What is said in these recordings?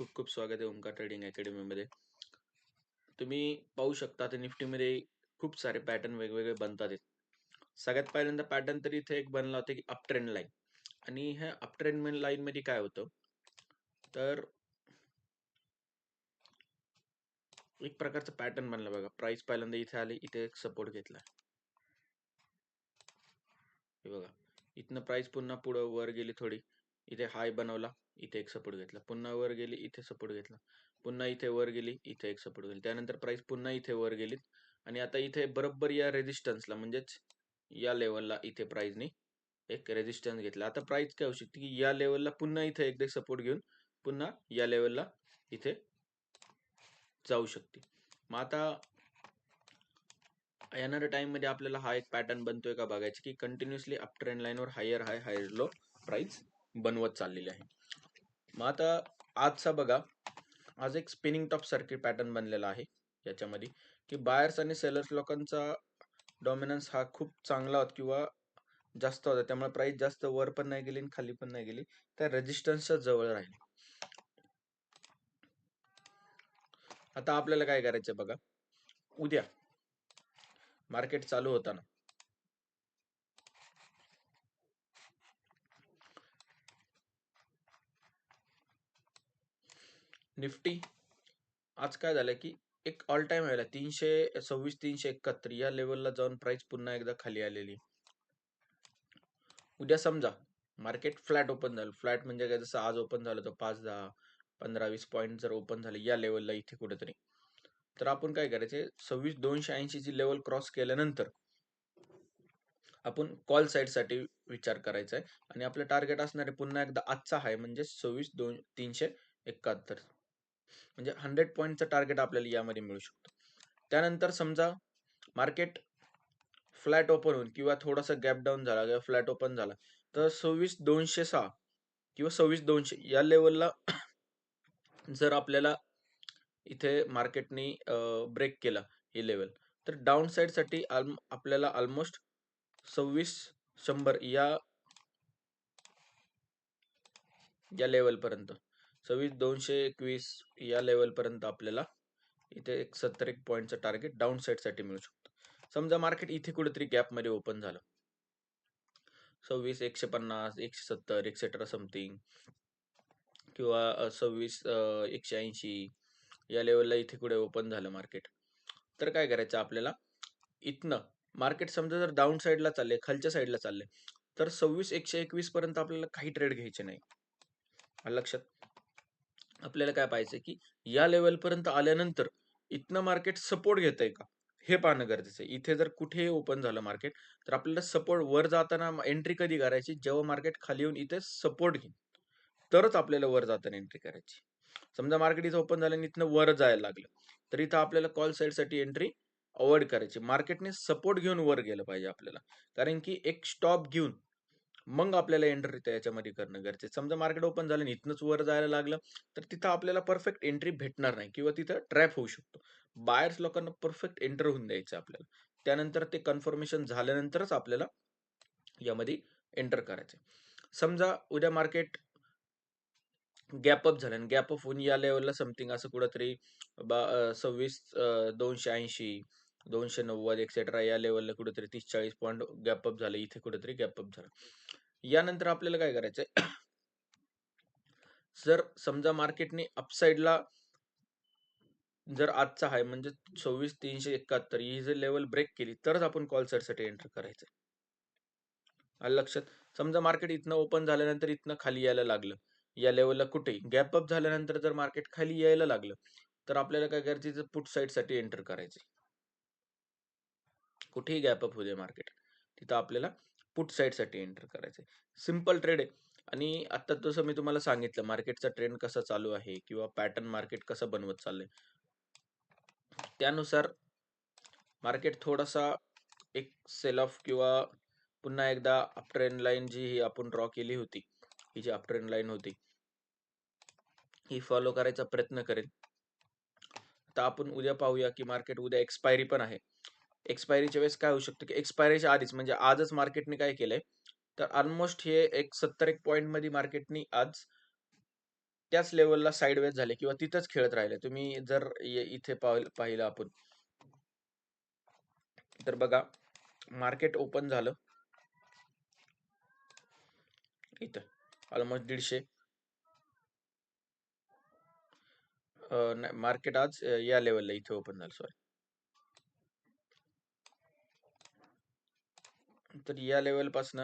खूप खूप स्वागत आहे ओमकार ट्रेडिंग अकॅडमीमध्ये. तुम्ही पाहू शकता आता निफ्टीमध्ये खूप सारे पॅटर्न वेगवेगळे बनतात आहेत. सगळ्यात पहिल्यांदा पॅटर्न तर इथे एक बनला होता की अप ट्रेंड लाईन. आणि ह्या अप ट्रेंड लाईन मध्ये काय होतं, तर एक प्रकारचा पॅटर्न बनला बघा. प्राइस पहिल्यांदा इथे आली, इथे एक सपोर्ट घेतला. हे बघा, इथनं प्राइस पुन्हा पुढं वर गेली थोडी, इथे हाय बनवला, इथे एक सपोर्ट घेतला, पुन्हा वर गेली, इथे सपोर्ट घेतला, पुन्हा इथे वर गेली, इथे एक सपोर्ट घेतला, त्यानंतर प्राइस पुन्हा इथे वर गेली आणि आता इथे बरोबर या रेजिस्टन्सला म्हणजेच या लेवलला इथे प्राइसने एक रेजिस्टन्स घेतला. आता प्राइस काय होऊ शकते की या लेवलला पुन्हा इथे एकदा सपोर्ट घेऊन पुन्हा या लेवलला इथे जाऊ शकते. मग आता येणाऱ्या टाइम मध्ये आपल्याला हा एक पॅटर्न बनतोय का बघायचं की कंटिन्युअसली अप ट्रेंड लाईनवर हायर हाय हायर लो प्राइस बनवत चाललेली आहे. मग आता आजचा बघा, आज एक स्पिनिंग टॉप सर्किट पॅटर्न बनलेला आहे याच्यामध्ये की बायर्स आणि सेलर्स लोकांचा डॉमिनन्स हा खूप चांगला होता किंवा जास्त होता, त्यामुळे प्राइस जास्त वर पण नाही गेली आणि खाली पण नाही गेली, त्या रेजिस्टन्सच्या जवळ राहील. आता आपल्याला काय करायचं बघा, उद्या मार्केट चालू होताना निफ्टी आज काय झालं की एक ऑल टाइम व्हायला 326 371 या लेवलला जाऊन प्राइस पुन्हा एकदा खाली आलेली. उद्या समजा मार्केट फ्लॅट ओपन झालं, फ्लॅट म्हणजे काय, जसं आज ओपन झालं तर 5, 10, 15, 20 पॉईंट जर ओपन झाले या लेवलला इथे कुठेतरी, तर आपण काय करायचे 26,280 ची लेवल क्रॉस केल्यानंतर आपण कॉल साईडसाठी विचार करायचा आहे आणि आपलं टार्गेट असणार आहे पुन्हा एकदा आजचा हाय म्हणजे 26,371, म्हणजे 100 पॉईंटचं टार्गेट आपल्याला यामध्ये मिळू शकतो. त्यानंतर समजा मार्केट फ्लॅट ओपन होऊन किंवा थोडासा गॅप डाऊन झाला किंवा फ्लॅट ओपन झाला तर 26,206 किंवा 26,200 या लेवलला जर आपल्याला इथे मार्केटनी ब्रेक केला ही लेवल, तर डाऊन साइड साठी आपल्याला ऑलमोस्ट 26,100 या लेवल पर्यंत 26,221 या लेवल पर्यंत आपल्याला इथे एक 70 पॉईंटचं टार्गेट डाऊन साइड साठी मिळू शकतो. समजा मार्केट इथे कुठेतरी गॅप मध्ये ओपन झालं 26,150 170 एक्सेट्रा समथिंग किंवा 26,180 या लेवलला इथे कुठे ओपन झालं मार्केट, तर काय करायचं आपल्याला, इथनं मार्केट समजा जर डाऊन साईडला चालले, खालच्या साईडला चालले, तर 26,121 पर्यंत आपल्याला काही ट्रेड घ्यायचे नाही. लक्षात, आपल्याला काय पाहिजे की या लेवल पर्यंत आल्यानंतर इथनं मार्केट सपोर्ट घेतंय का हे पाहणं गरजेचं आहे. इथे जर कुठे ओपन झालं मार्केट, तर आपल्याला सपोर्ट वर जाताना एंट्री कधी करायची, जेव्हा मार्केट खाली येऊन इथे सपोर्ट घेईल तरच आपल्याला वर जाताना एंट्री करायची. समजा मार्केट इथं ओपन झालं आणि इथनं वर जायला लागलं, तर इथं आपल्याला कॉल साईडसाठी एंट्री अवॉइड करायची. मार्केटने सपोर्ट घेऊन वर गेलं पाहिजे आपल्याला, कारण की एक स्टॉप घेऊन मग आपल्याला एंट्री त्याच्यामध्ये करणं गरजेचं. समजा मार्केट ओपन झालं आणि इथनंच वर जायला लागलं, तर तिथं आपल्याला परफेक्ट एंट्री भेटणार नाही किंवा तिथं ट्रॅप होऊ शकतो. बायर्स लोकांना परफेक्ट एंटर होऊन द्यायचं आपल्याला, त्यानंतर ते कन्फर्मेशन झाल्यानंतरच आपल्याला यामध्ये एंटर करायचं. समजा उद्या मार्केट गॅप अप झालं आणि गॅप अप होऊन या लेवलला समथिंग असं कुठंतरी 26,280 290 एक्सेट्रा या लेवलला कुठेतरी 30-40 पॉईंट गॅप अप झालं, इथे कुठेतरी गॅप अप झालं. यानंतर आपल्याला काय करायचंय जर समजा मार्केटने अपसाईडला जर आजचा हाय म्हणजे 26,371 ही जर लेवल ब्रेक केली, तरच आपण कॉल साईडसाठी एंटर करायचं. आलं लक्षात. समजा मार्केट इथनं ओपन झाल्यानंतर इथनं खाली यायला लागलं, या लेवलला कुठेही गॅप अप झाल्यानंतर जर मार्केट खाली यायला लागलं, तर आपल्याला काय करायचं, पुट साईडसाठी एंटर करायचे. कुठेही गॅप अप होऊ दे मार्केट, तिथं आपल्याला पुट साईडसाठी एंटर करायचंय. सिंपल ट्रेड आहे. आणि आता तसं मी तुम्हाला सांगितलं मार्केटचा ट्रेंड कसा चालू आहे किंवा पॅटर्न मार्केट कसं बनवत चाललंय, त्यानुसार मार्केट थोडासा एक सेल ऑफ किंवा पुन्हा एकदा अप ट्रेंड लाईन जी ही आपण ड्रॉ केली होती, ही जी अप ट्रेंड लाईन होती ही फॉलो करायचा प्रयत्न करेल. आता आपण उद्या पाहूया की मार्केट उद्या एक्सपायरी पण आहे. एक्सपायरीच्या वेळेस काय होऊ शकतं की एक्सपायरीच्या आधीच म्हणजे आजच मार्केटने काय केलंय, तर ऑलमोस्ट हे एक 70 पॉईंट मध्ये मार्केटनी आज त्याच लेवलला साईडवेज झाले किंवा तिथंच खेळत राहिले. तुम्ही जर इथे पाहिलं आपण, तर बघा मार्केट ओपन झालं इथं ऑलमोस्ट 150. मार्केट आज या लेवलला इथे ओपन झालं, सॉरी. तर या लेवल पासून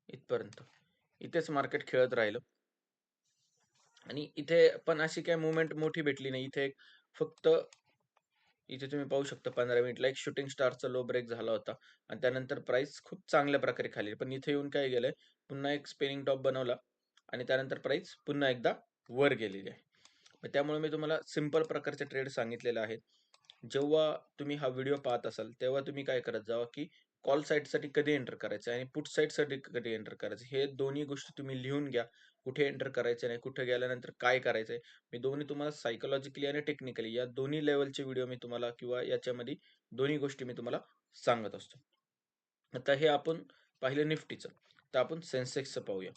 इथपर्यंत इथेच मार्केट खेळत राहिलं आणि इथे पण अशी काही मुवमेंट मोठी भेटली नाही. इथे फक्त इथे तुम्ही पाहू शकता 15 मिनिटला एक शूटिंग स्टारचा लो ब्रेक झाला होता आणि त्यानंतर प्राइस खूप चांगल्या प्रकारे खाली. पण इथे येऊन काय गेलंय, पुन्हा एक स्पिनिंग टॉप बनवला आणि त्यानंतर प्राइस पुन्हा एकदा वर गेलेली आहे. मग त्यामुळे मी तुम्हाला सिंपल प्रकारचे ट्रेड सांगितलेले आहेत. जेव्हा तुम्ही हा व्हिडिओ पाहत असाल तेव्हा तुम्ही काय करत जावा, की कॉल साईडसाठी कधी एंटर करायचं आणि पुट साईडसाठी कधी एंटर करायचं, हे दोन्ही गोष्टी तुम्ही लिहून घ्या. कुठे एंटर करायचं नाही, कुठे गेल्यानंतर काय करायचंय. मी दोन्ही तुम्हाला सायकोलॉजिकली आणि टेक्निकली या दोन्ही लेवलचे व्हिडिओ मी तुम्हाला किंवा याच्यामध्ये दोन्ही गोष्टी मी तुम्हाला सांगत असतो. आता हे आपण पाहिलं निफ्टीचं, तर आपण सेन्सेक्सचं पाहूया.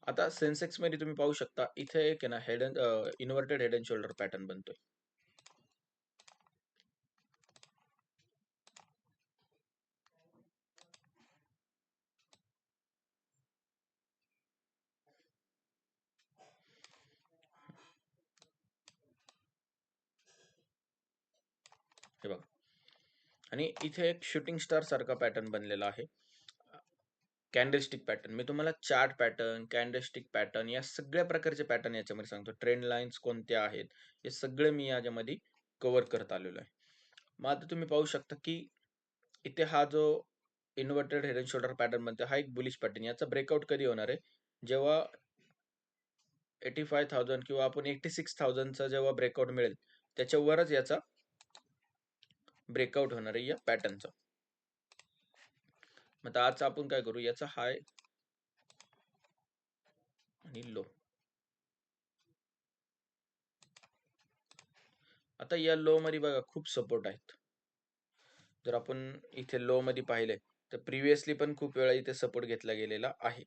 आता सेन्सेक्स मध्ये तुम्ही पाहू शकता इथे एक आहे ना inverted head and shoulder pattern बनतोय. हे बघा आणि इथे एक शूटिंग स्टार सारखा पॅटर्न बनलेला आहे. कॅन्डलस्टिक पॅटर्न, मी तुम्हाला चार्ट पॅटर्न, कॅन्डलस्टिक पॅटर्न या सगळ्या प्रकारचे पॅटर्न याच्यामध्ये सांगतो. ट्रेंड लाईन्स कोणत्या आहेत हे सगळे मी याच्यामध्ये कव्हर करत आलेलो आहे. मग आता तुम्ही पाहू शकता की इथे हा जो inverted head and shoulder pattern बनतो, हा एक बुलिश पॅटर्न. याचा ब्रेकआउट कधी होणार आहे, जेव्हा 85,000 किंवा आपण 86,000चा जेव्हा ब्रेकआउट मिळेल त्याच्यावरच याचा ब्रेकआउट होणार आहे या पॅटर्नचा. मग आज आपण काय करू, याचा हाय आणि लो. आता या लो मध्ये बघा खूप सपोर्ट आहेत. जर आपण इथे लो मध्ये पाहिले तर प्रिव्हियसली पण खूप वेळा इथे सपोर्ट घेतला गेलेला आहे.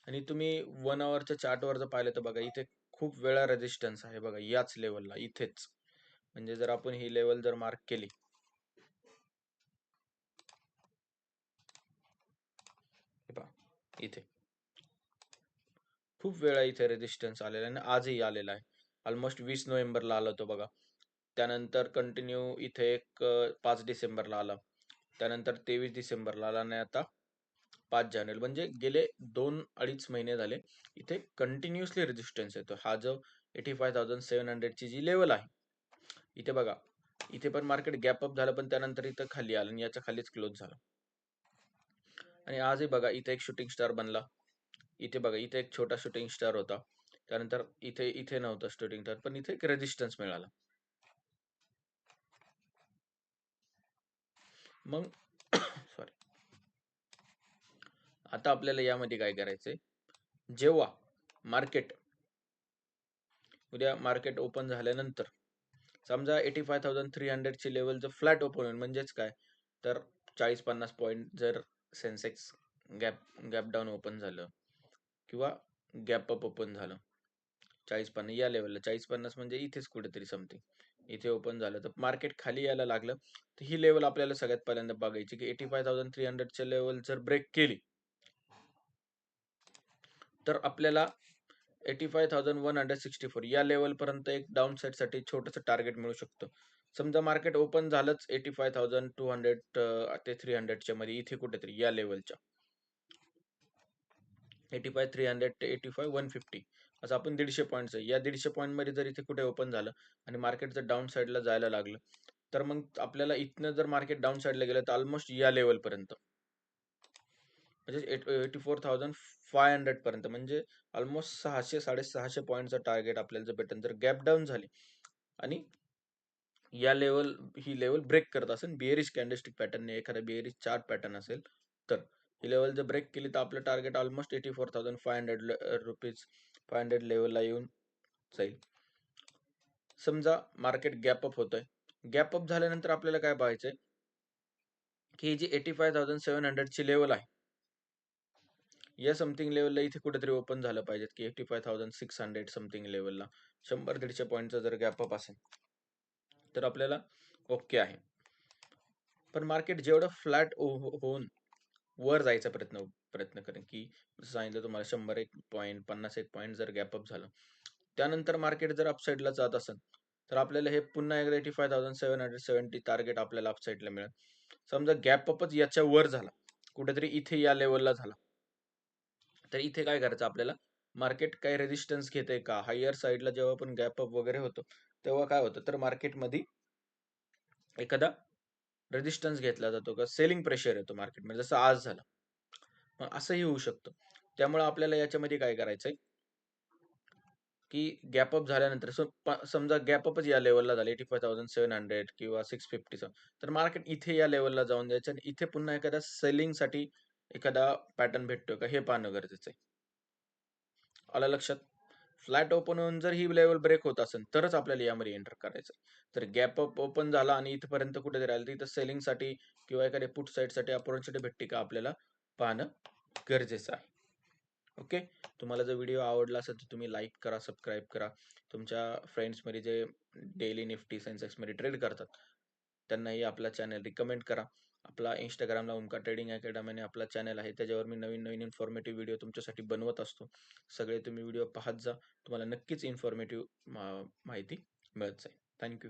आणि तुम्ही 1 आवरच्या चार्टवर जर पाहिलं तर बघा इथे खूप वेळा रेजिस्टन्स आहे बघा याच लेवलला इथेच. म्हणजे जर आपण ही लेवल जर मार्क केली, हे पहा इथे खूप वेळा इथे रेजिस्टन्स आलेला आहे आणि आजही आलेला आहे. ऑलमोस्ट 20 नोव्हेंबरला आला होतो बघा. त्यानंतर कंटिन्यू इथे एक 5 डिसेंबरला आला, त्यानंतर 23 डिसेंबरला आला आणि आता 5 जानेवारी, म्हणजे गेले 2-2.5 महिने झाले इथे कंटिन्युअसली रेजिस्टन्स येतो. हा जो 85,700 ची जी लेवल आहे, इथे बघा इथे पण मार्केट गॅप अप झालं पण त्यानंतर इथं खाली आलं आणि याच्या खालीच क्लोज झालं. आणि आजही बघा इथे एक शूटिंग स्टार बनला. इथे बघा इथे एक छोटा शूटिंग स्टार होता, त्यानंतर इथे इथे नव्हता शूटिंग स्टार पण इथे एक रेजिस्टन्स मिळाला. मग सॉरी, आता आपल्याला यामध्ये काय करायचंय, जेव्हा मार्केट उद्या मार्केट ओपन झाल्यानंतर समजा 85,300 ची लेवल जर फ्लॅट ओपन होईल, म्हणजेच काय तर 40-50 पॉईंट जर Sensex gap gap down open झालं किंवा गॅप अप ओपन झालं 40-50 या लेवलला, 40-50 म्हणजे इथेच कुठेतरी समथिंग इथे ओपन झालं तर मार्केट खाली यायला लागलं, तर ही लेवल आपल्याला सगळ्यात पहिल्यांदा बघायची की 85,300 च्या लेवल जर ब्रेक केली तर आपल्याला 85,164 या लेवल पर्यंत एक डाऊन साइड साठी छोटस टार्गेट मिळू शकतं. समजा मार्केट ओपन झालंच 85,200 ते 300 च्या मध्ये, इथे कुठेतरी या लेवलच्या 85,300 ते 85,150 असं आपण 150 पॉईंट्स आहे. या 150 पॉईंट मध्ये जर इथे कुठे ओपन झालं आणि मार्केट जर डाऊन साईडला जायला लागलं, तर मग आपल्याला इथनं जर मार्केट डाऊन साईडला गेलं तर ऑलमोस्ट या लेवल पर्यंत म्हणजे 84,500 पर्यंत, म्हणजे ऑलमोस्ट 600-650 पॉईंटचा टार्गेट आपल्याला जर भेटेल. जर गॅप डाऊन झाली आणि या लेवल ही लेवल ब्रेक करत असेल बिअरिश कॅन्डलस्टिक पॅटर्नने, एखादा बिअरिश चार्ट पॅटर्न असेल तर ही लेवल जर ब्रेक केली तर आपलं टार्गेट ऑलमोस्ट 84,500 रुपीज 500 लेवलला येऊन जाईल. समजा मार्केट गॅप अप होतंय, गॅप अप झाल्यानंतर आपल्याला काय पाहायचंय, की ही जी 85,700 ची लेवल आहे, या समथिंग लेवलला इथे कुठेतरी ओपन झालं पाहिजेत, की 85,600 समथिंग लेवलला 100-150 पॉईंटचा जर गॅप अप असेल, तर आपल्याला ओके आहे. पण मार्केट जेवढं फ्लॅट होऊन वर जायचा प्रयत्न प्रयत्न करेन, की जसं सांगितलं तुम्हाला 101 पॉइंट, 51 पॉइंट जर गॅप अप झालं, त्यानंतर मार्केट जर अपसाईडला जात असेल, तर आपल्याला हे पुन्हा एकदा 85,770 टार्गेट आपल्याला अपसाईडला मिळेल. समजा गॅप अपच याच्या वर झाला, कुठेतरी इथे या लेवलला झाला, तर इथे काय करायचं आपल्याला, मार्केट काय रेजिस्टन्स घेते का? हायर साईडला जेव्हा पण गॅप अप वगैरे होतो, तेव्हा काय होतं, तर मार्केटमध्ये एखादा रेजिस्टन्स घेतला जातो का सेलिंग प्रेशर येतो मार्केटमध्ये, जसं आज झालं. मग असंही होऊ शकतं. त्यामुळे आपल्याला याच्यामध्ये काय करायचंय, की गॅप अप झाल्यानंतर समजा गॅप अपच या लेव्हलला झालं 85,700 किंवा 650चं, तर मार्केट इथे या लेव्हलला जाऊन द्यायचं आणि इथे पुन्हा एखाद्या सेलिंगसाठी एखादा पॅटर्न भेटतोय का हे पाहणं गरजेचं आहे. आलं लक्षात? फ्लॅट ओपन होऊन जर ही लेवल ब्रेक होत असेल, तरच आपल्याला यामध्ये एंटर करायचं. तर गॅप अप ओपन झाला आणि इथपर्यंत कुठेतरी राहिलं, तर इथं सेलिंगसाठी किंवा एखाद्या पुट साइडसाठी अपॉर्च्युनिटी भेटते का आपल्याला पाहणं गरजेचं आहे. ओके. तुम्हाला जर व्हिडिओ आवडला असेल तर तुम्ही लाईक करा, सबस्क्राईब करा. तुमच्या फ्रेंड्समध्ये जे डेली निफ्टी, सेन्सेक्समध्ये ट्रेड करतात, त्यांनाही आपला चॅनल रिकमेंड करा. आपला Instagramला ओमकार ट्रेडिंग अकॅडमी आपला चॅनल आहे. त्याच्यावर मी नवीन-नवीन इन्फॉर्मेटिव्ह व्हिडिओ तुमच्यासाठी बनवत असतो. सगळे तुम्ही व्हिडिओ पाहत जा. तुम्हाला नक्कीच इन्फॉर्मेटिव्ह माहिती मिळत जाईल. थँक